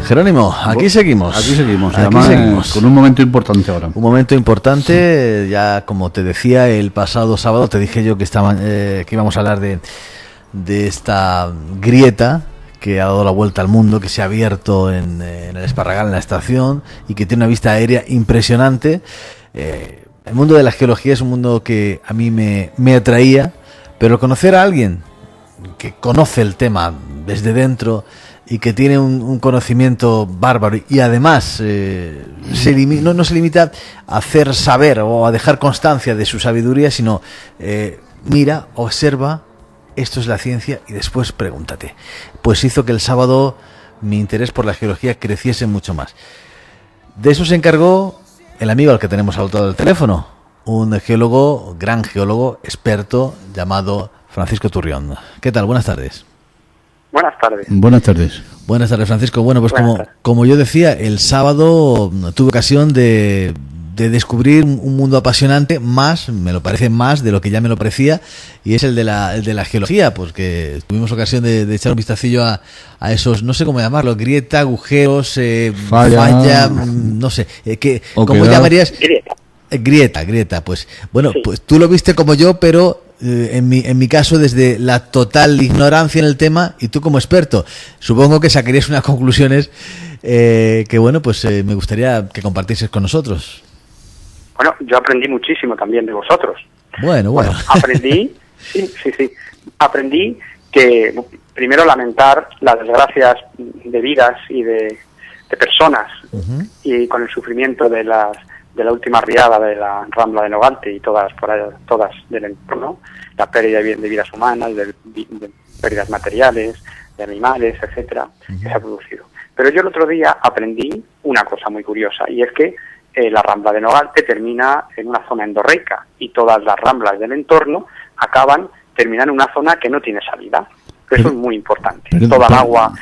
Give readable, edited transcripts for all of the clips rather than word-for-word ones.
Jerónimo, aquí seguimos. Aquí seguimos. Aquí seguimos. Con un momento importante ahora. Un momento importante, ya como te decía, el pasado sábado te dije yo que íbamos a hablar de esta grieta que ha dado la vuelta al mundo, que se ha abierto en el Esparragal, en la estación, y que tiene una vista aérea impresionante. El mundo de la geología es un mundo que a mí me atraía, pero conocer a alguien que conoce el tema desde dentro y que tiene un conocimiento bárbaro y además no se limita a hacer saber o a dejar constancia de su sabiduría, sino mira, observa, esto es la ciencia y después pregúntate. Pues hizo que el sábado mi interés por la geología creciese mucho más. De eso se encargó el amigo al que tenemos al otro lado del teléfono, un geólogo, gran geólogo, experto, llamado Francisco Turrión. ¿Qué tal? Buenas tardes. Buenas tardes. Buenas tardes. Buenas tardes, Francisco. Bueno, pues Buenas como yo decía, el sábado tuve ocasión de descubrir un mundo apasionante, me lo parece más de lo que ya me lo parecía, y es el de la geología, pues que tuvimos ocasión de echar un vistacillo a esos, no sé cómo llamarlo, grieta, agujeros, falla, no sé, ¿cómo llamarías? Grieta, pues bueno, sí. Pues tú lo viste como yo, pero en mi caso desde la total ignorancia en el tema, y tú como experto supongo que sacarías unas conclusiones que bueno, pues me gustaría que compartieses con nosotros. Bueno, yo aprendí muchísimo también de vosotros. Bueno. Aprendí, sí. Aprendí que primero lamentar las desgracias de vidas y de personas, y con el sufrimiento de la última riada de la Rambla de Nogante y todas del entorno, la pérdida de vidas humanas, de pérdidas materiales, de animales, etcétera, que se ha producido. Pero yo el otro día aprendí una cosa muy curiosa, y es que la Rambla de Nogante termina en una zona endorreica y todas las ramblas del entorno terminan en una zona que no tiene salida. Eso es muy importante. Toda el agua...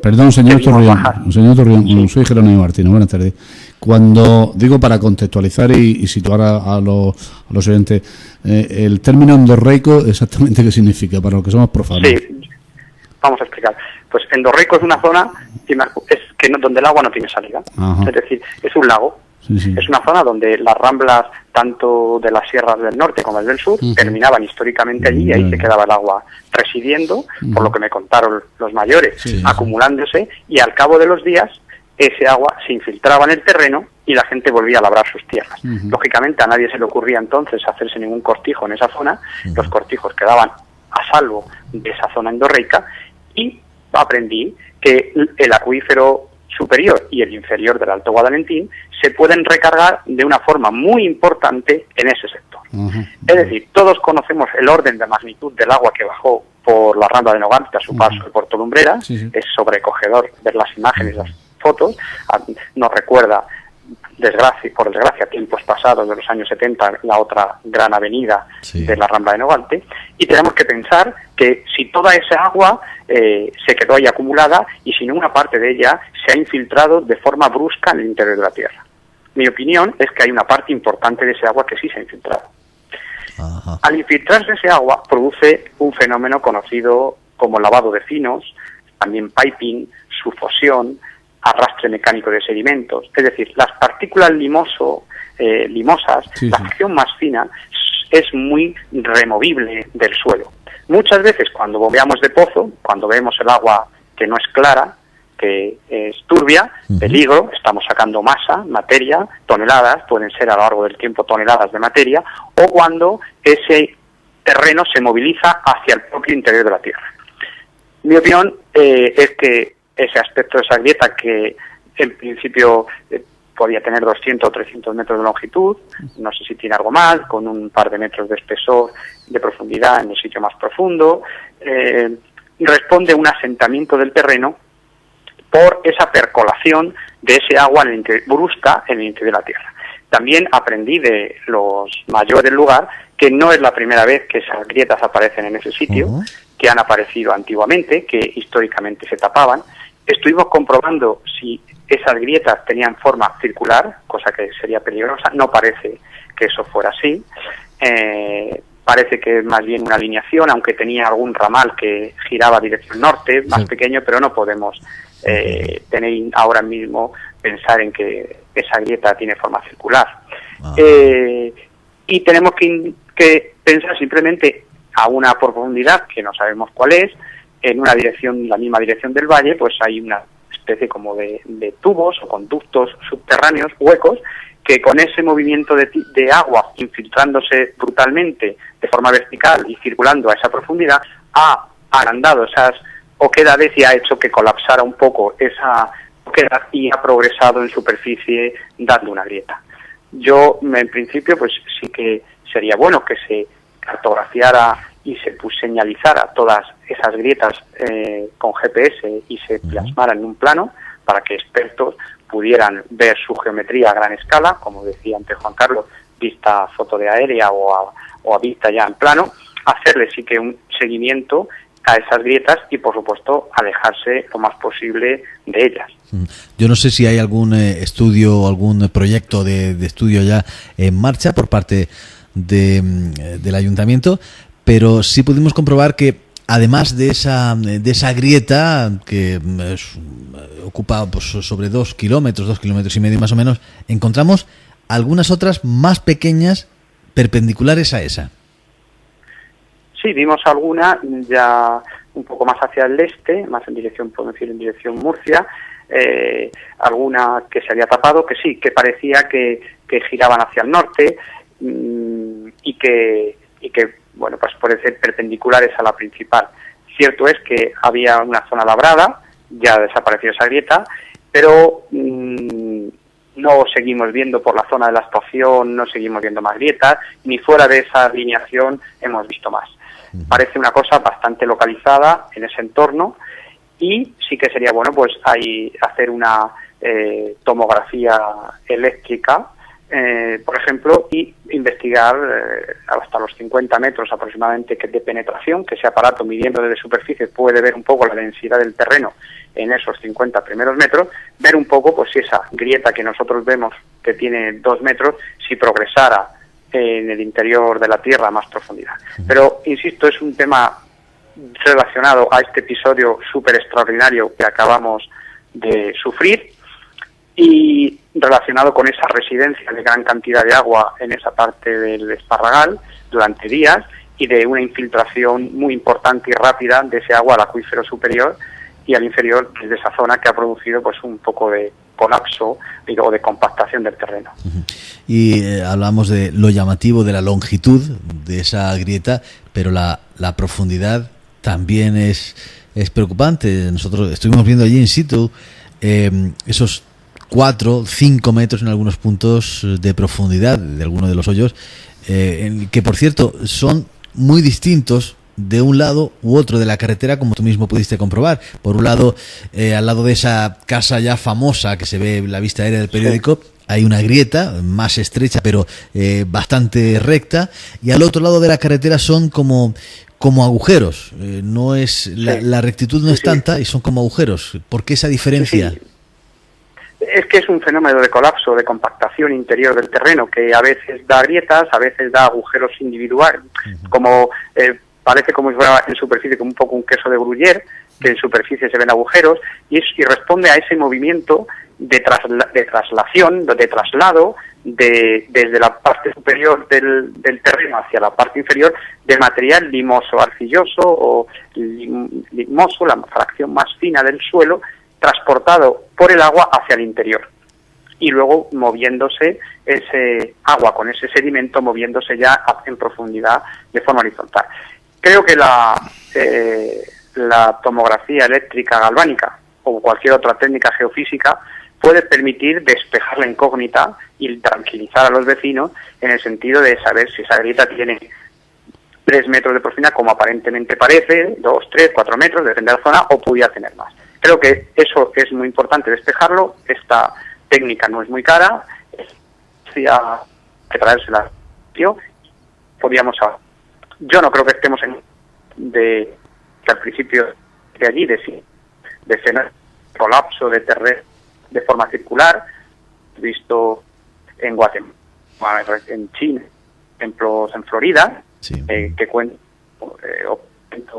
Perdón, señor Turrión, soy Jerónimo Martínez, buenas tardes. Cuando digo, para contextualizar y situar a los oyentes, el término endorreico, ¿exactamente qué significa para los que somos profanos? Sí, vamos a explicar. Pues endorreico es una zona donde el agua no tiene salida. Ajá. Es decir, es un lago. Sí. Es una zona donde las ramblas, tanto de las sierras del norte como del sur, terminaban históricamente allí, y ahí se quedaba el agua residiendo, por lo que me contaron los mayores, acumulándose, y al cabo de los días ese agua se infiltraba en el terreno y la gente volvía a labrar sus tierras. Lógicamente a nadie se le ocurría entonces hacerse ningún cortijo en esa zona, los cortijos quedaban a salvo de esa zona endorreica, y aprendí que el acuífero superior y el inferior del Alto Guadalentín se pueden recargar de una forma muy importante en ese sector. Es decir, todos conocemos el orden de magnitud del agua que bajó por la Rambla de Nogante a su paso de Puerto Lumbreras. Es sobrecogedor ver las imágenes, las fotos. Nos recuerda, por desgracia, tiempos pasados de los años 70, la otra gran avenida de la Rambla de Nogante, y tenemos que pensar que si toda esa agua se quedó ahí acumulada, y si no, una parte de ella se ha infiltrado de forma brusca en el interior de la Tierra. Mi opinión es que hay una parte importante de ese agua que sí se ha infiltrado. Ajá. Al infiltrarse ese agua produce un fenómeno conocido como lavado de finos, también piping, sufusión, arrastre mecánico de sedimentos. Es decir, las partículas limosas, la fracción más fina, es muy removible del suelo. Muchas veces cuando bombeamos de pozo, cuando vemos el agua que no es clara, que es turbia, peligro, estamos sacando materia, toneladas, pueden ser a lo largo del tiempo toneladas de materia, o cuando ese terreno se moviliza hacia el propio interior de la Tierra. Mi opinión es que ese aspecto de esa grieta, que en principio podía tener 200 o 300 metros de longitud, no sé si tiene algo más, con un par de metros de espesor, de profundidad en el sitio más profundo, responde a un asentamiento del terreno por esa percolación de ese agua brusca en el interior de la Tierra. También aprendí de los mayores del lugar que no es la primera vez que esas grietas aparecen en ese sitio, que han aparecido antiguamente, que históricamente se tapaban. Estuvimos comprobando si esas grietas tenían forma circular, cosa que sería peligrosa. No parece que eso fuera así. Parece que es más bien una alineación, aunque tenía algún ramal que giraba dirección norte, más pequeño, pero no podemos tenéis ahora mismo pensar en que esa grieta tiene forma circular. Y tenemos que pensar simplemente a una profundidad que no sabemos cuál es, en una dirección, la misma dirección del valle, pues hay una especie como de tubos o conductos subterráneos, huecos, que con ese movimiento de agua infiltrándose brutalmente de forma vertical y circulando a esa profundidad, ha agrandado esas oquedades y ha hecho que colapsara un poco esa oquedad y ha progresado en superficie dando una grieta. Yo, en principio, pues sí que sería bueno que se cartografiara y se señalizara todas esas grietas con GPS y se plasmaran en un plano para que expertos pudieran ver su geometría a gran escala, como decía antes Juan Carlos, vista foto de aérea o a vista ya en plano, hacerle sí que un seguimiento a esas grietas y, por supuesto, alejarse lo más posible de ellas. Yo no sé si hay algún estudio o algún proyecto de estudio ya en marcha por parte del ayuntamiento, pero sí pudimos comprobar que además de esa grieta que ocupa pues, sobre 2 kilómetros y medio más o menos, encontramos algunas otras más pequeñas perpendiculares a esa. Sí, vimos alguna ya un poco más hacia el este, más en dirección, podemos decir, en dirección Murcia, alguna que se había tapado, que sí, que parecía que giraban hacia el norte y que bueno, pues pueden ser perpendiculares a la principal. Cierto es que había una zona labrada, ya desapareció esa grieta, pero no seguimos viendo por la zona de la estación, no seguimos viendo más grietas, ni fuera de esa alineación hemos visto más. Parece una cosa bastante localizada en ese entorno y sí que sería bueno pues hacer una tomografía eléctrica, por ejemplo, y investigar hasta los 50 metros aproximadamente de penetración, que ese aparato midiendo desde superficie puede ver un poco la densidad del terreno en esos 50 primeros metros, ver un poco pues si esa grieta que nosotros vemos que tiene 2 metros, si progresara en el interior de la Tierra a más profundidad. Pero, insisto, es un tema relacionado a este episodio súper extraordinario que acabamos de sufrir y relacionado con esa residencia de gran cantidad de agua en esa parte del Esparragal durante días y de una infiltración muy importante y rápida de ese agua al acuífero superior y al inferior desde esa zona que ha producido pues un poco de colapso o de compactación del terreno. Y hablamos de lo llamativo de la longitud de esa grieta, pero la profundidad también es preocupante. Nosotros estuvimos viendo allí in situ esos 4, 5 metros en algunos puntos de profundidad de alguno de los hoyos, que por cierto son muy distintos de un lado u otro de la carretera, como tú mismo pudiste comprobar. Por un lado, al lado de esa casa ya famosa que se ve en la vista aérea del periódico, sí, hay una grieta más estrecha pero bastante recta, y al otro lado de la carretera son como agujeros. No es la rectitud no es tanta y son como agujeros. ¿Por qué esa diferencia? Sí. Es que es un fenómeno de colapso, de compactación interior del terreno, que a veces da grietas, a veces da agujeros individuales, como parece como si fuera en superficie como un poco un queso de gruyère, que en superficie se ven agujeros, y responde a ese movimiento de traslación, de traslado, desde la parte superior del terreno hacia la parte inferior, de material limoso, arcilloso o limoso, la fracción más fina del suelo, transportado por el agua hacia el interior y luego moviéndose ese agua con ese sedimento, moviéndose ya en profundidad de forma horizontal. Creo que la tomografía eléctrica galvánica o cualquier otra técnica geofísica puede permitir despejar la incógnita y tranquilizar a los vecinos en el sentido de saber si esa grieta tiene 3 metros de profundidad, como aparentemente parece, 2, 3, 4 metros, depende de la zona, o pudiera tener más. Creo que eso es muy importante despejarlo. Esta técnica no es muy cara, que traérsela. Podríamos, yo no creo que estemos que al principio de allí de escenario colapso de terreno de forma circular, visto en Guatemala, en China, ejemplos en Florida, sí, que cuento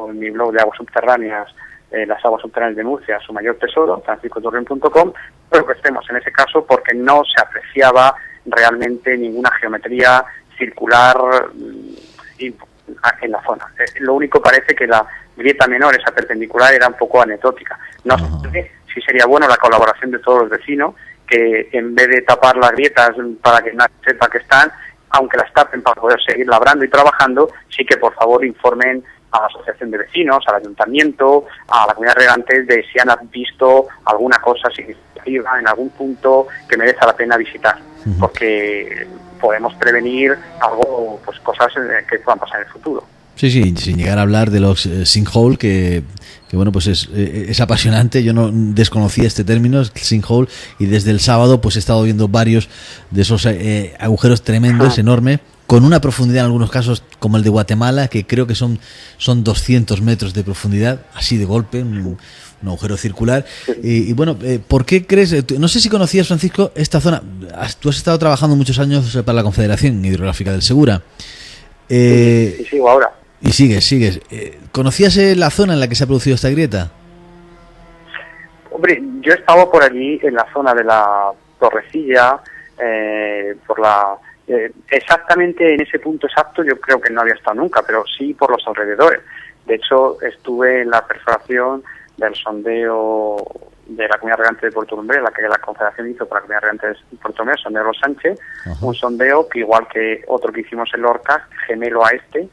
en mi blog de aguas subterráneas las aguas subterráneas de Murcia, su mayor tesoro, franciscotorrion.com, pero que estemos en ese caso porque no se apreciaba realmente ninguna geometría circular en la zona. Lo único parece que la grieta menor, esa perpendicular, era un poco anecdótica. No sé si sería bueno la colaboración de todos los vecinos, que en vez de tapar las grietas para que nadie sepa que están, aunque las tapen para poder seguir labrando y trabajando, sí que por favor informen a la asociación de vecinos, al ayuntamiento, a la comunidad de regantes, de si han visto alguna cosa significativa en algún punto que merezca la pena visitar, porque podemos prevenir algo, pues cosas que puedan pasar en el futuro. Sí, sin llegar a hablar de los sinkhole, que bueno, pues es apasionante. Yo no desconocía este término, sinkhole, y desde el sábado pues he estado viendo varios de esos agujeros tremendos, enormes, con una profundidad en algunos casos como el de Guatemala, que creo que son 200 metros de profundidad, así de golpe, un agujero circular. Y bueno, ¿por qué crees? No sé si conocías, Francisco, esta zona. Tú has estado trabajando muchos años para la Confederación Hidrográfica del Segura. Sí, sigo ahora. Y sigues. ¿Conocías la zona en la que se ha producido esta grieta? Hombre, yo he estado por allí, en la zona de la Torrecilla, exactamente en ese punto exacto yo creo que no había estado nunca, pero sí por los alrededores. De hecho, estuve en la perforación del sondeo de la Comunidad Regante de Puerto Lumbrera, la que la Confederación hizo para la Comunidad Regante de Puerto Lumbrera, el sondeo Los Sánchez, un sondeo que, igual que otro que hicimos en Lorca, gemelo a este,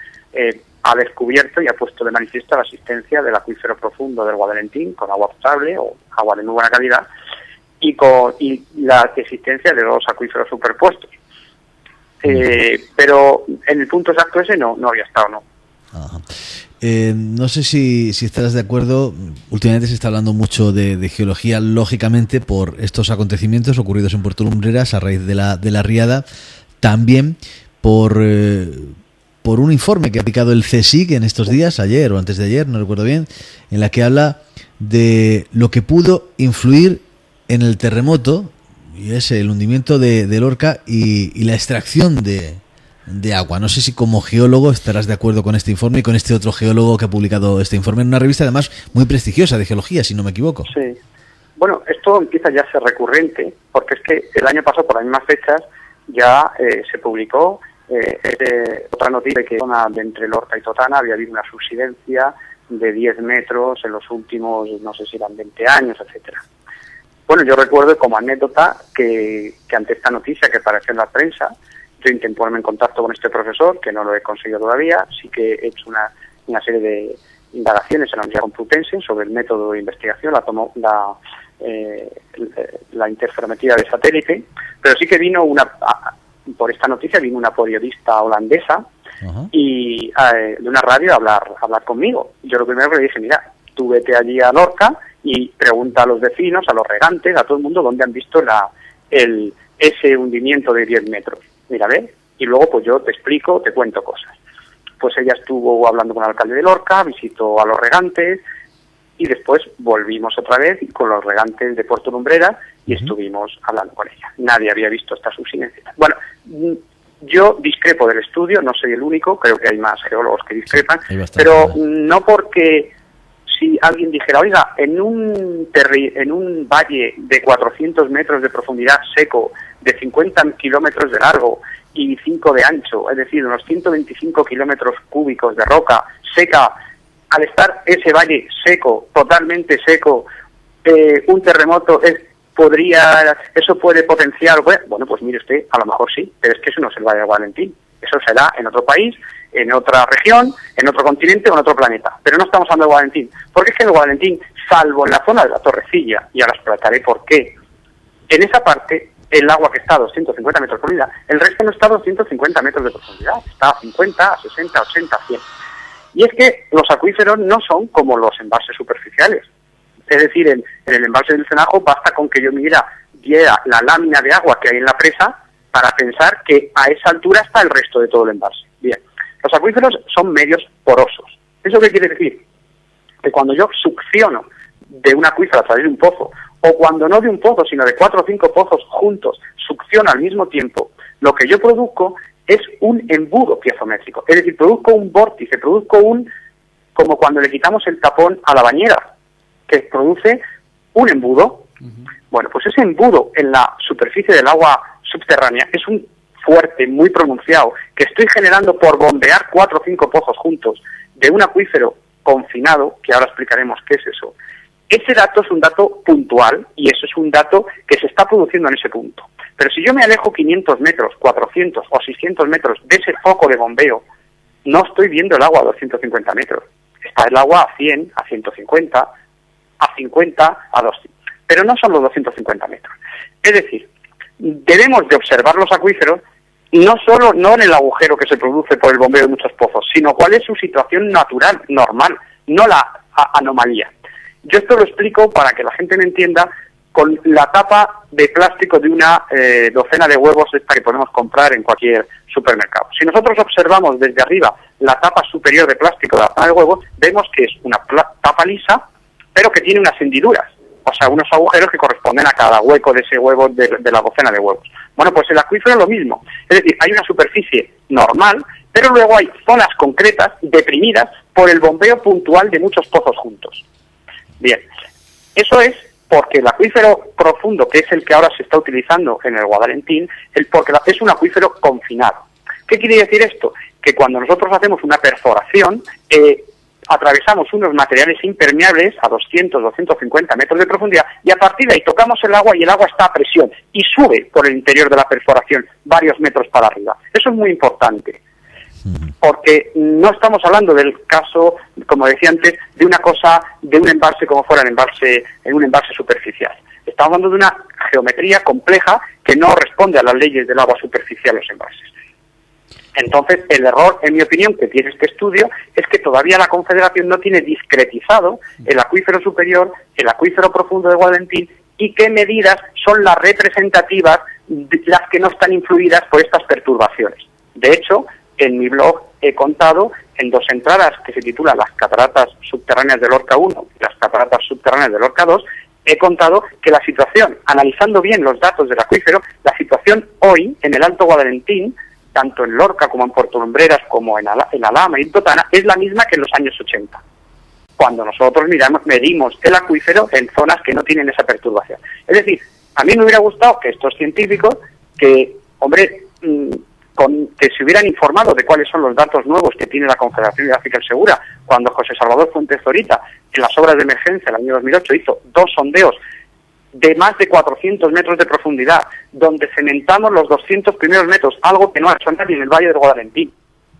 ha descubierto y ha puesto de manifiesto la existencia del acuífero profundo del Guadalentín, con agua potable o agua de muy buena calidad, y la existencia de dos acuíferos superpuestos. Pero en el punto exacto ese no había estado, ¿no? Ajá. No sé si estarás de acuerdo. Últimamente se está hablando mucho de geología, lógicamente, por estos acontecimientos ocurridos en Puerto Lumbreras a raíz de la riada, también por un informe que ha aplicado el CSIC en estos días, ayer o antes de ayer, no recuerdo bien, en la que habla de lo que pudo influir en el terremoto, y es el hundimiento de Lorca y la extracción de agua. No sé si como geólogo estarás de acuerdo con este informe y con este otro geólogo que ha publicado este informe en una revista además muy prestigiosa de geología, si no me equivoco. Sí. Bueno, esto empieza ya a ser recurrente, porque es que el año pasado, por las mismas fechas, ya se publicó otra noticia de que en la zona de entre Lorca y Totana había habido una subsidencia de 10 metros en los últimos, no sé si eran 20 años, etcétera. Bueno, yo recuerdo como anécdota que ante esta noticia que apareció en la prensa, yo intenté ponerme en contacto con este profesor, que no lo he conseguido todavía. Sí que he hecho una serie de indagaciones en la Universidad Complutense sobre el método de investigación, la interferometría de satélite, pero sí que por esta noticia vino una periodista holandesa y de una radio a hablar conmigo. Yo lo primero que le dije, mira, tú vete allí a Lorca y pregunta a los vecinos, a los regantes, a todo el mundo, dónde han visto ese hundimiento de 10 metros. Mira, ve, y luego pues yo te explico, te cuento cosas. Pues ella estuvo hablando con el alcalde de Lorca, visitó a los regantes y después volvimos otra vez con los regantes de Puerto Lumbreras y estuvimos hablando con ella. Nadie había visto esta subsidencia. Bueno, yo discrepo del estudio, no soy el único, creo que hay más geólogos que discrepan, pero no porque si alguien dijera, oiga, en un valle de 400 metros de profundidad seco, de 50 kilómetros de largo y 5 de ancho, es decir, unos 125 kilómetros cúbicos de roca seca, al estar ese valle seco, totalmente seco, un terremoto eso puede potenciar. Bueno, pues mire usted, a lo mejor sí, pero es que eso no es el Valle del Guadalentín, eso se da en otro país, en otra región, en otro continente o en otro planeta, pero no estamos hablando de Guadalentín, porque es que el Guadalentín, salvo en la zona de la Torrecilla, y ahora explicaré por qué, en esa parte el agua que está a 250 metros de profundidad, el resto no está a 250 metros de profundidad, está a 50, a 60, 80, 100. Y es que los acuíferos no son como los embalses superficiales. Es decir, en el embalse del Cenajo basta con que yo viera la lámina de agua que hay en la presa para pensar que a esa altura está el resto de todo el embalse. Bien, los acuíferos son medios porosos. ¿Eso qué quiere decir? Que cuando yo succiono de un acuífero a través de un pozo, o cuando no de un pozo, sino de 4 o 5 pozos juntos, succiono al mismo tiempo, lo que yo produzco es un embudo piezométrico. Es decir, produzco un vórtice, produzco como cuando le quitamos el tapón a la bañera. que produce un embudo. Bueno, pues ese embudo en la superficie del agua subterránea es un fuerte, muy pronunciado, que estoy generando por bombear 4 o 5 pozos juntos de un acuífero confinado, que ahora explicaremos qué es eso. Ese dato es un dato puntual y eso es un dato que se está produciendo en ese punto. Pero si yo me alejo 500 metros, 400 o 600 metros de ese foco de bombeo, no estoy viendo el agua a 250 metros. Está el agua a 100, a 150, a 50, a 200. Pero no son los 250 metros. Es decir, debemos de observar los acuíferos no en el agujero que se produce por el bombeo de muchos pozos, sino cuál es su situación natural, normal, no la anomalía. Yo esto lo explico para que la gente me entienda con la tapa de plástico de una docena de huevos esta que podemos comprar en cualquier supermercado. Si nosotros observamos desde arriba la tapa superior de plástico de la zona de huevos, vemos que es una tapa lisa, pero que tiene unas hendiduras, o sea, unos agujeros que corresponden a cada hueco de ese huevo de la docena de huevos. Bueno, pues el acuífero es lo mismo, es decir, hay una superficie normal, pero luego hay zonas concretas deprimidas por el bombeo puntual de muchos pozos juntos. Bien, eso es porque el acuífero profundo, que es el que ahora se está utilizando en el Guadalentín, porque es un acuífero confinado. ¿Qué quiere decir esto? Que cuando nosotros hacemos una perforación, atravesamos unos materiales impermeables a 200, 250 metros de profundidad y a partir de ahí tocamos el agua y el agua está a presión y sube por el interior de la perforación varios metros para arriba. Eso es muy importante, porque no estamos hablando del caso, como decía antes, de una cosa, de un embalse como fuera un embalse superficial. Estamos hablando de una geometría compleja que no responde a las leyes del agua superficial los embalses. Entonces, el error, en mi opinión, que tiene este estudio es que todavía la Confederación no tiene discretizado el acuífero superior, el acuífero profundo de Guadalentín y qué medidas son las representativas, las que no están influidas por estas perturbaciones. De hecho, en mi blog he contado en 2 entradas que se titulan Las cataratas subterráneas del Lorca 1 y las cataratas subterráneas del Lorca 2, he contado que la situación, analizando bien los datos del acuífero, la situación hoy en el Alto Guadalentín, tanto en Lorca como en Puerto Lumbreras, como en Alhama y en Totana, es la misma que en los años 80, cuando nosotros medimos el acuífero en zonas que no tienen esa perturbación. Es decir, a mí me hubiera gustado que estos científicos, que se hubieran informado de cuáles son los datos nuevos que tiene la Confederación Hidrográfica del Segura, cuando José Salvador Fuentes Zorita, en las obras de emergencia del año 2008, hizo 2 sondeos de más de 400 metros de profundidad, donde cementamos los 200 primeros metros, algo que no ha hecho nadie en el Valle del Guadalentín,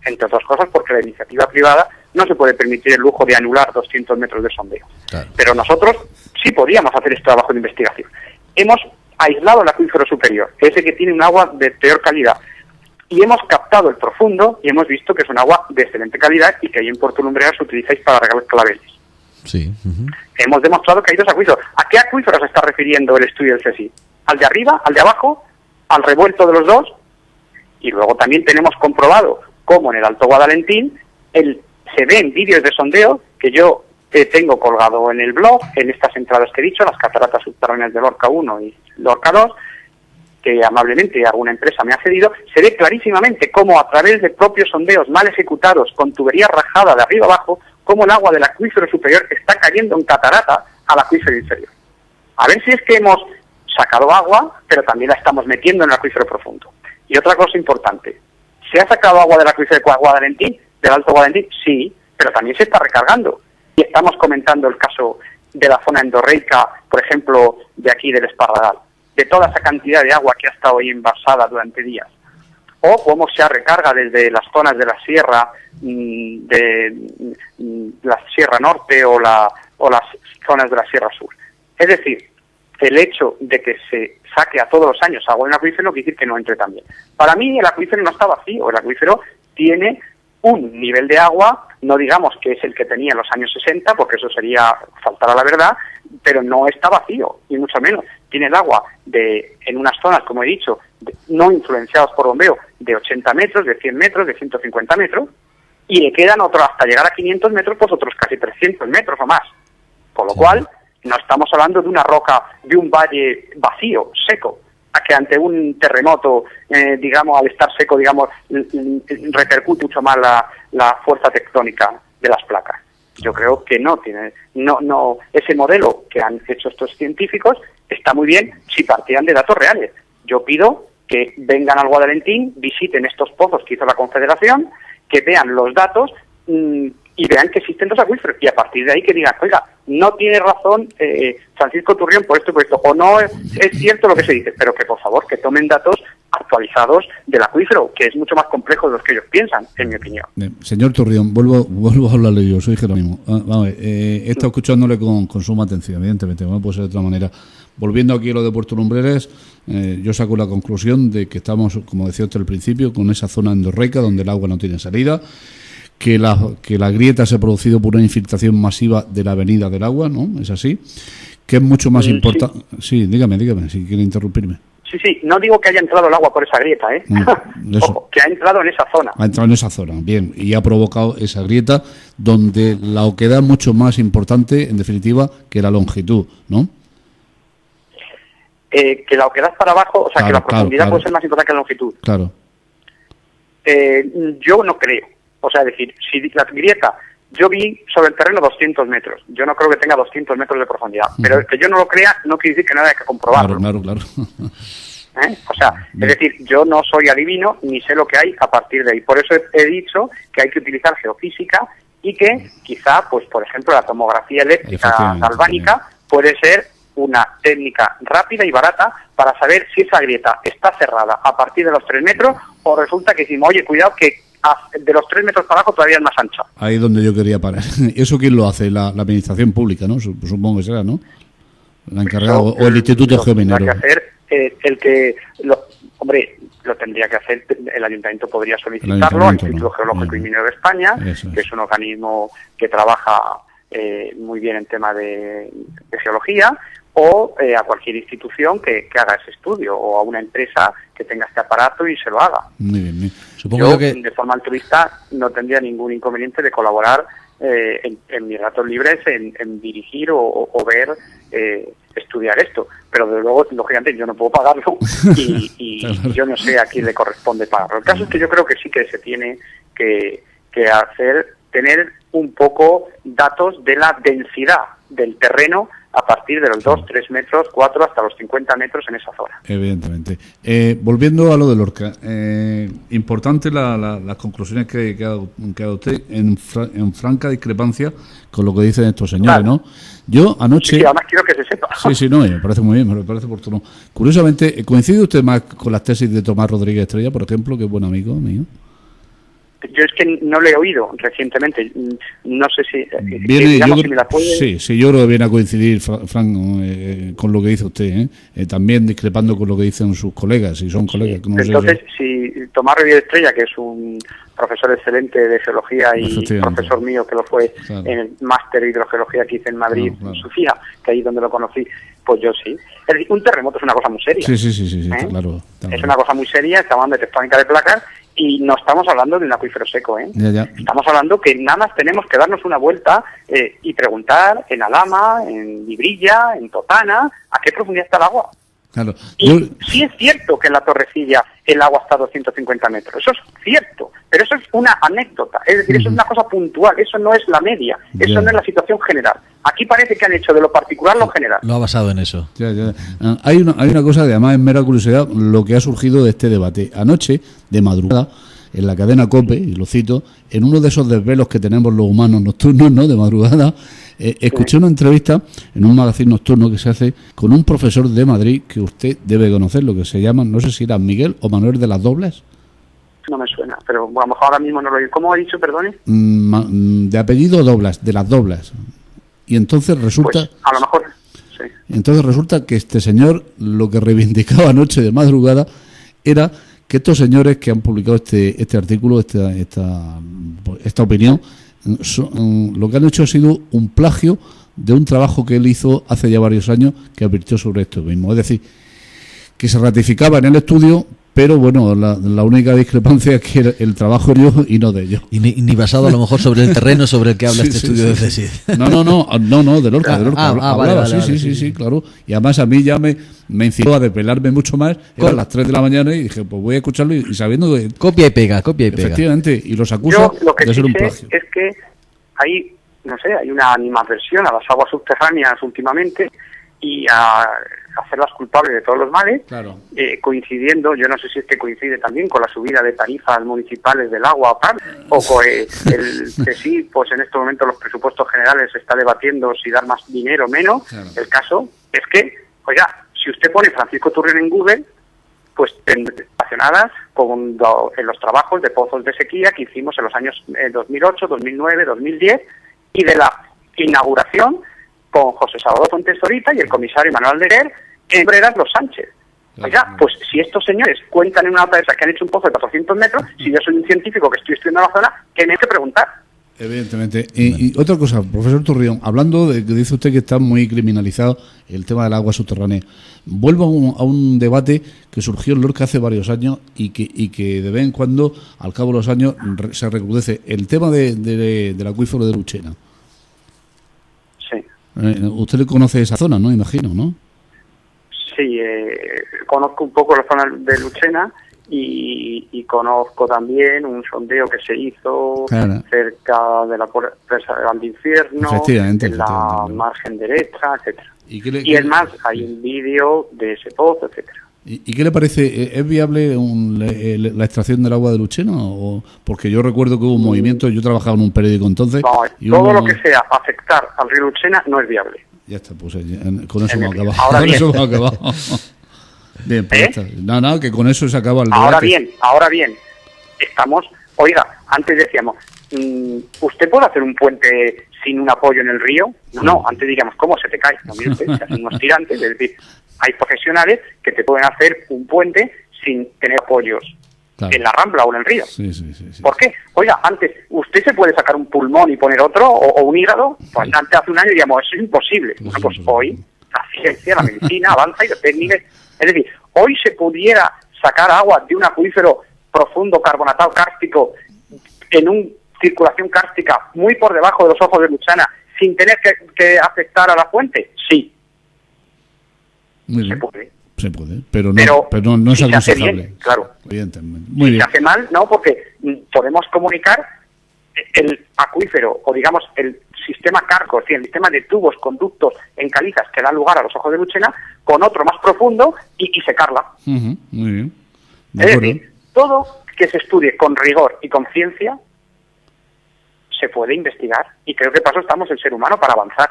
entre otras cosas porque la iniciativa privada no se puede permitir el lujo de anular 200 metros de sondeo. Claro. Pero nosotros sí podíamos hacer este trabajo de investigación. Hemos aislado el acuífero superior, ese que tiene un agua de peor calidad, y hemos captado el profundo y hemos visto que es un agua de excelente calidad y que ahí en Puerto Lumbreras utilizáis para regar claveles. Sí. Hemos demostrado que hay 2 acuíferos. ¿A qué acuíferos se está refiriendo el estudio del CSIC? ¿Al de arriba, al de abajo, al revuelto de los 2? Y luego también tenemos comprobado cómo en el Alto Guadalentín se ven vídeos de sondeo que yo tengo colgado en el blog, en estas entradas que he dicho, las cataratas subterráneas de Lorca 1 y Lorca 2, que amablemente alguna empresa me ha cedido. Se ve clarísimamente cómo a través de propios sondeos mal ejecutados, con tubería rajada de arriba abajo, cómo el agua del acuífero superior está cayendo en catarata al acuífero inferior. A ver si es que hemos sacado agua, pero también la estamos metiendo en el acuífero profundo. Y otra cosa importante, ¿se ha sacado agua del acuífero de Guadalentín, del Alto Guadalentín? Sí, pero también se está recargando. Y estamos comentando el caso de la zona endorreica, por ejemplo, de aquí del Esparragal, de toda esa cantidad de agua que ha estado ahí envasada durante días. O cómo se recarga desde las zonas de la sierra, de la Sierra Norte o las zonas de la Sierra Sur. Es decir, el hecho de que se saque a todos los años agua en el acuífero no quiere decir que no entre también. Para mí el acuífero no está vacío, el acuífero tiene un nivel de agua, no digamos que es el que tenía en los años 60, porque eso sería faltar a la verdad, pero no está vacío, ni mucho menos. Tiene el agua en unas zonas, como he dicho, no influenciadas por bombeo, de 80 metros, de 100 metros, de 150 metros, y le quedan otros, hasta llegar a 500 metros, pues otros casi 300 metros o más. Con lo cual, no estamos hablando de una roca, de un valle vacío, seco, a que ante un terremoto, al estar seco, repercute mucho más la fuerza tectónica de las placas. Yo creo que no ese modelo que han hecho estos científicos está muy bien si partían de datos reales. Yo pido que vengan al Guadalentín, visiten estos pozos que hizo la Confederación, que vean los datos y vean que existen 2 acuíferos, y a partir de ahí que digan, oiga, no tiene razón Francisco Turrión por esto y por esto, o no es cierto lo que se dice, pero que por favor que tomen datos actualizados del acuífero, que es mucho más complejo de los que ellos piensan, en mi opinión. Señor Turrión, vuelvo a hablarle yo, soy Jerónimo. Vamos, he estado escuchándole con suma atención, evidentemente, no puede ser de otra manera. Volviendo aquí a lo de Puerto Lumbreras, yo saco la conclusión de que estamos, como decía usted al principio, con esa zona endorreica donde el agua no tiene salida, que la grieta se ha producido por una infiltración masiva de la avenida del agua, ¿no? ¿Es así? Que es mucho más importante... Sí, dígame, si quiere interrumpirme. Sí, no digo que haya entrado el agua por esa grieta, Ojo, que ha entrado en esa zona. Ha entrado en esa zona, bien, y ha provocado esa grieta donde la oquedad es mucho más importante, en definitiva, que la longitud, ¿no? Que la oquedad para abajo, o sea, que la profundidad puede ser más importante que la longitud. Claro. Yo no creo. O sea, es decir, si la grieta, yo vi sobre el terreno 200 metros, yo no creo que tenga 200 metros de profundidad, pero que yo no lo crea no quiere decir que no haya que comprobarlo. Claro. O sea, es decir, yo no soy adivino ni sé lo que hay a partir de ahí. Por eso he dicho que hay que utilizar geofísica y que quizá, pues por ejemplo, la tomografía eléctrica galvánica puede ser una técnica rápida y barata para saber si esa grieta está cerrada a partir de los 3 metros o resulta que decimos, oye, cuidado que de los 3 metros para abajo todavía es más ancha. Ahí es donde yo quería parar. ¿Eso quién lo hace? La administración pública, ¿no? Supongo que será, ¿no? La encargada o el Instituto Geominero. Lo tendría que hacer el Ayuntamiento, podría solicitarlo al Instituto Geológico y Minero de España, que es un organismo que trabaja muy bien en tema de geología, o a cualquier institución que haga ese estudio, o a una empresa que tenga este aparato y se lo haga. Muy bien. Supongo que de forma altruista no tendría ningún inconveniente de colaborar en mis ratos libres en dirigir o ver, estudiar esto, pero desde luego, lógicamente, yo no puedo pagarlo y claro. Yo no sé a quién le corresponde pagarlo. El caso es que yo creo que sí que se tiene que tener un poco datos de la densidad del terreno a partir de los 2, 3 metros, 4 hasta los 50 metros en esa zona. Evidentemente. Volviendo a lo de Lorca, importante las conclusiones que ha dado usted en franca discrepancia con lo que dicen estos señores, claro. ¿No? Yo anoche... Sí, además quiero que se sepa. Sí, no, me parece muy bien, me parece oportuno. Curiosamente, ¿coincide usted más con las tesis de Tomás Rodríguez Estrella, por ejemplo, que es buen amigo mío? Yo es que no lo he oído recientemente, no sé si... si me la puede... Sí, yo creo que viene a coincidir, Fran, con lo que dice usted, también discrepando con lo que dicen sus colegas, si son colegas. Sí. Entonces, si Tomás Rodríguez Estrella, que es un profesor excelente de geología y profesor mío que lo fue claro. En el máster de hidrogeología que hice en Madrid, claro. En Sofía, que ahí donde lo conocí, pues yo sí. Es decir, un terremoto es una cosa muy seria. Sí, claro. Es una cosa muy seria, estamos hablando de tectónica de placas y no estamos hablando de un acuífero seco, Ya. Estamos hablando que nada más tenemos que darnos una vuelta y preguntar en Alhama, en Librilla, en Totana, a qué profundidad está el agua. Claro. Y sí es cierto que en la Torrecilla el agua está a 250 metros, eso es cierto, pero eso es una anécdota, es decir, eso es una cosa puntual, eso no es la media, eso no es la situación general. Aquí parece que han hecho de lo particular lo general. Lo ha basado en eso. Ya. Hay una cosa que además es mera curiosidad, lo que ha surgido de este debate. Anoche, de madrugada, en la cadena COPE, y lo cito, en uno de esos desvelos que tenemos los humanos nocturnos, ¿no?, de madrugada, escuché una entrevista en un magazine nocturno que se hace con un profesor de Madrid que usted debe conocer, lo que se llama, no sé si era Miguel o Manuel de las Dobles. No me suena, pero a lo mejor ahora mismo no lo oigo. ¿Cómo ha dicho, perdone? De apellido Doblas, de las Doblas. Y entonces resulta... Pues, a lo mejor, sí. Entonces resulta que este señor lo que reivindicaba anoche de madrugada era que estos señores que han publicado este artículo, esta opinión, lo que han hecho ha sido un plagio de un trabajo que él hizo hace ya varios años que advirtió sobre esto mismo. Es decir, que se ratificaba en el estudio, pero bueno, la única discrepancia es que el trabajo es yo y no de ellos. Y ni basado a lo mejor sobre el terreno sobre el que habla estudio de CSIC. No, de Lorca. Vale. Sí, claro. Y además a mí ya me incitó a desvelarme mucho más. Eran las 3 de la mañana y dije, pues voy a escucharlo y sabiendo que... Copia y pega. Efectivamente, y los acusa lo que de ser un sé plagio. Es que hay no sé, hay una animadversión a las aguas subterráneas últimamente y a hacerlas culpables de todos los males, claro. Coincidiendo, yo no sé si es que coincide también con la subida de tarifas municipales del agua o con que sí, pues en estos momentos los presupuestos generales se está debatiendo si dar más dinero o menos. Claro. El caso es que, oiga, si usted pone Francisco Turrión en Google, pues relacionadas con en los trabajos de pozos de sequía que hicimos en los años 2008, 2009, 2010 y de la inauguración con José Salvador Fuentes Zorita y el comisario Manuel Aldeguer en Breras Los Sánchez. Oiga, pues si estos señores cuentan en una nota de esa que han hecho un pozo de 400 metros, si yo soy un científico que estoy estudiando la zona, ¿qué me hay que preguntar? Evidentemente. Y otra cosa, profesor Turrión, hablando de que dice usted que está muy criminalizado el tema del agua subterránea, vuelvo a un debate que surgió en Lorca hace varios años y que de vez en cuando, al cabo de los años, se recrudece. El tema del acuífero de Luchena. Sí. Usted le conoce esa zona, ¿no? Imagino, ¿no? Sí, conozco un poco la zona de Luchena y conozco también un sondeo que se hizo cerca de la presa de Valdinfierno, en la margen derecha, etcétera. Y es más, hay un vídeo de ese pozo, etcétera. ¿Y qué le parece? ¿Es viable la extracción del agua de Luchena? Porque yo recuerdo que hubo un movimiento, yo trabajaba en un periódico entonces... No, todo lo que sea afectar al río Luchena no es viable. Ya está, pues con eso hemos acabado. Ahora bien. Eso hemos acabado. Bien, pues ya está. Nada, que con eso se acaba el debate. Ahora bien, estamos... Oiga, antes decíamos, ¿usted puede hacer un puente sin un apoyo en el río? No, antes diríamos, ¿cómo se te cae? No, mire usted, se hacen unos tirantes, es decir, hay profesionales que te pueden hacer un puente sin tener apoyos en la rambla o en el río. Sí. ¿Por qué? Oiga, antes, ¿usted se puede sacar un pulmón y poner otro o un hígado? Pues antes, hace un año, diríamos, eso es imposible. Bueno, pues hoy la ciencia, la medicina avanza y la técnica... Es decir, hoy se pudiera sacar agua de un acuífero profundo, carbonatado, kárstico, en una circulación kárstica muy por debajo de los ojos de Luchana, sin tener que afectar a la fuente. Sí. Se puede, pero no es si algo se hace bien, claro. Evidentemente. Muy bien. Se hace mal, no, porque podemos comunicar el acuífero, o digamos el sistema Carco, es decir, el sistema de tubos, conductos en calizas que dan lugar a los ojos de Luchena, con otro más profundo y secarla. Muy bien. Es decir, todo que se estudie con rigor y con ciencia se puede investigar, y creo que para eso estamos el ser humano, para avanzar.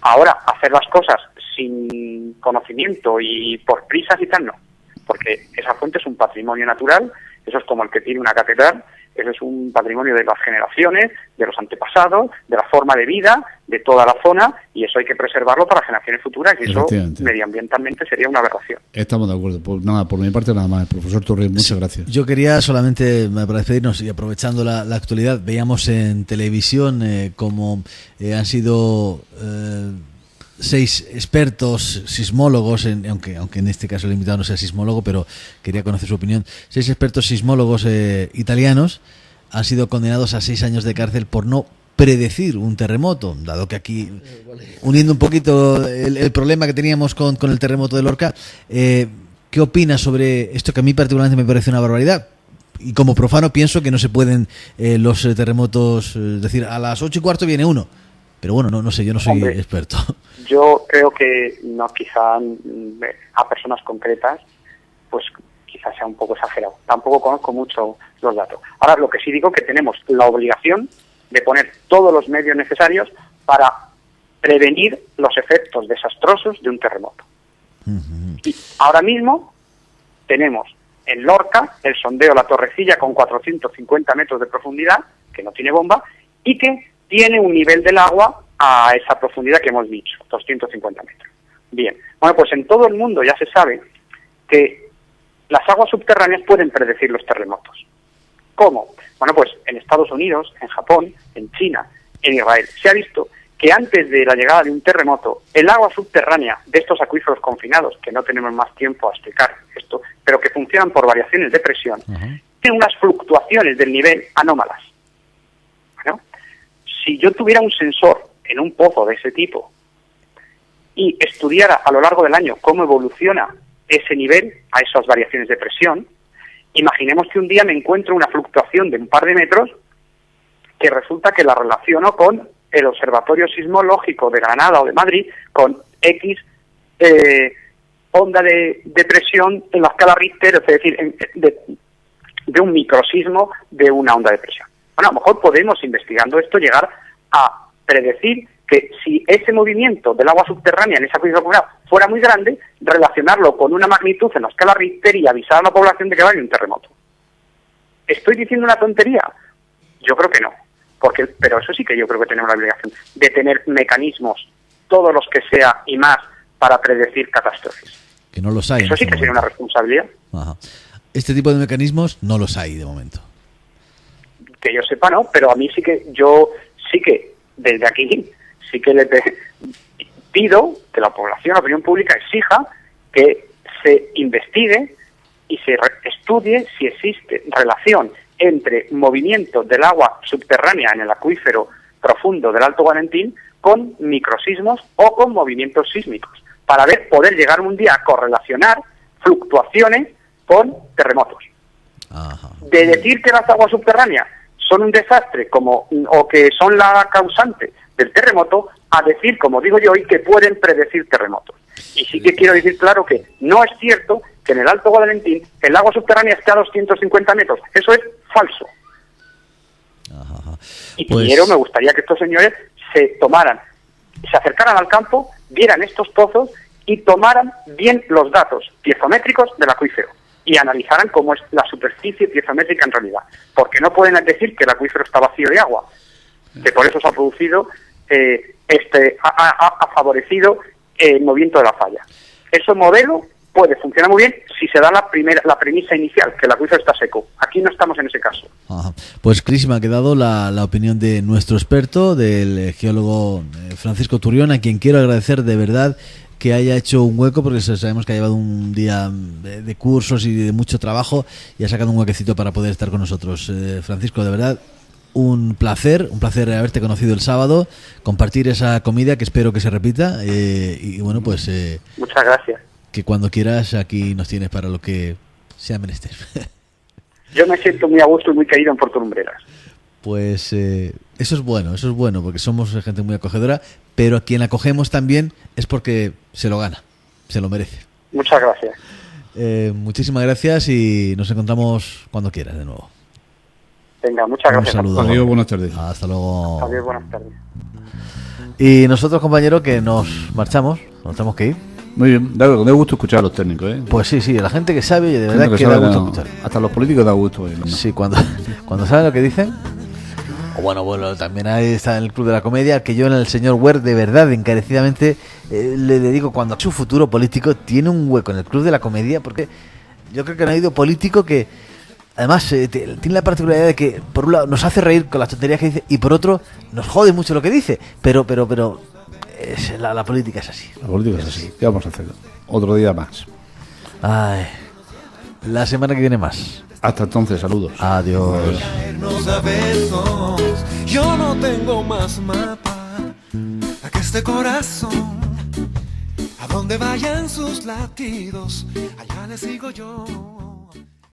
Ahora, hacer las cosas sin conocimiento y por prisas y tal, no. Porque esa fuente es un patrimonio natural, eso es como el que tiene una catedral, eso es un patrimonio de las generaciones, de los antepasados, de la forma de vida, de toda la zona, y eso hay que preservarlo para generaciones futuras, y eso medioambientalmente sería una aberración. Estamos de acuerdo. Pues nada, por mi parte nada más. Profesor Turrión, muchas gracias. Yo quería solamente, para despedirnos y aprovechando la actualidad, veíamos en televisión cómo han sido... 6 expertos sismólogos, aunque en este caso el invitado no sea sismólogo, pero quería conocer su opinión. 6 expertos sismólogos italianos han sido condenados a 6 años de cárcel por no predecir un terremoto, dado que aquí, uniendo un poquito el problema que teníamos con el terremoto de Lorca, ¿qué opinas sobre esto, que a mí particularmente me parece una barbaridad? Y como profano pienso que no se pueden los terremotos, decir, a las 8:15 viene uno. Pero bueno, no sé, yo no soy experto. Yo creo que no, quizá a personas concretas, pues quizás sea un poco exagerado. Tampoco conozco mucho los datos. Ahora, lo que sí digo, que tenemos la obligación de poner todos los medios necesarios para prevenir los efectos desastrosos de un terremoto. Y ahora mismo tenemos en Lorca el sondeo La Torrecilla con 450 metros de profundidad, que no tiene bomba, y que tiene un nivel del agua a esa profundidad que hemos dicho, 250 metros. Bien, bueno, pues en todo el mundo ya se sabe que las aguas subterráneas pueden predecir los terremotos. ¿Cómo? Bueno, pues en Estados Unidos, en Japón, en China, en Israel, se ha visto que antes de la llegada de un terremoto, el agua subterránea de estos acuíferos confinados, que no tenemos más tiempo a explicar esto, pero que funcionan por variaciones de presión, tienen unas fluctuaciones del nivel anómalas. Bueno, si yo tuviera un sensor en un pozo de ese tipo y estudiara a lo largo del año cómo evoluciona ese nivel a esas variaciones de presión, imaginemos que un día me encuentro una fluctuación de un par de metros que resulta que la relaciono con el Observatorio Sismológico de Granada o de Madrid con X onda de presión en la escala Richter, es decir, de un microsismo de una onda de presión. Bueno, a lo mejor podemos, investigando esto, llegar a predecir que si ese movimiento del agua subterránea en esa acuífero fuera muy grande, relacionarlo con una magnitud en la escala Richter y avisar a la población de que va a haber un terremoto. ¿Estoy diciendo una tontería? Yo creo que no. Pero eso sí que yo creo que tenemos la obligación de tener mecanismos, todos los que sea y más, para predecir catástrofes. Que no los hay. Eso sí que sería una responsabilidad. Ajá. Este tipo de mecanismos no los hay de momento. Que yo sepa, no, pero a mí sí que desde aquí sí que le pido que la población, la opinión pública exija que se investigue y se estudie si existe relación entre movimientos del agua subterránea en el acuífero profundo del Alto Guarentín con microsismos o con movimientos sísmicos, para poder llegar un día a correlacionar fluctuaciones con terremotos. Ajá. De decir que las aguas subterráneas son un desastre o que son la causante del terremoto, a decir, como digo yo hoy, que pueden predecir terremotos. Y sí que quiero decir claro que no es cierto que en el Alto Guadalentín el agua subterránea esté a 250 metros. Eso es falso. Ajá. Y me gustaría que estos señores se acercaran al campo, vieran estos pozos y tomaran bien los datos piezométricos del acuífero y analizaran cómo es la superficie piezométrica en realidad. Porque no pueden decir que el acuífero está vacío de agua, que por eso se ha producido, ha favorecido el movimiento de la falla. Ese modelo puede funcionar muy bien si se da la premisa inicial, que el acuífero está seco. Aquí no estamos en ese caso. Ajá. Pues Cris, me ha quedado la opinión de nuestro experto, del geólogo Francisco Turrión, a quien quiero agradecer de verdad que haya hecho un hueco, porque sabemos que ha llevado un día de cursos y de mucho trabajo y ha sacado un huequecito para poder estar con nosotros. Francisco, de verdad, un placer haberte conocido el sábado, compartir esa comida que espero que se repita y bueno, pues... Muchas gracias. Que cuando quieras aquí nos tienes para lo que sea menester. Yo me siento muy a gusto y muy querido en Puerto Lumbreras. Pues eso es bueno, porque somos gente muy acogedora, pero a quien acogemos también es porque se lo gana, se lo merece. Muchas gracias. Muchísimas gracias y nos encontramos cuando quieras de nuevo. Venga, muchas gracias. Un saludo. Adiós, buenas tardes. Hasta luego. Adiós, buenas tardes. Y nosotros, compañero, que nos marchamos, nos tenemos que ir. Muy bien, da gusto escuchar a los técnicos, ¿eh? Pues sí, la gente que sabe, de verdad que da gusto escuchar. Hasta los políticos da gusto. Sí, cuando saben lo que dicen. O bueno, también ahí está en el Club de la Comedia, que yo en el señor Wert, de verdad, encarecidamente, le dedico cuando su futuro político tiene un hueco en el Club de la Comedia, porque yo creo que no ha habido político que, además, tiene la particularidad de que, por un lado, nos hace reír con las tonterías que dice, y por otro, nos jode mucho lo que dice, pero la política es así. La política es así. ¿Qué vamos a hacer? Otro día más. Ay, la semana que viene más. Hasta entonces, saludos. Adiós. Yo no tengo más mapa que este corazón. A donde vayan sus latidos, allá le sigo yo.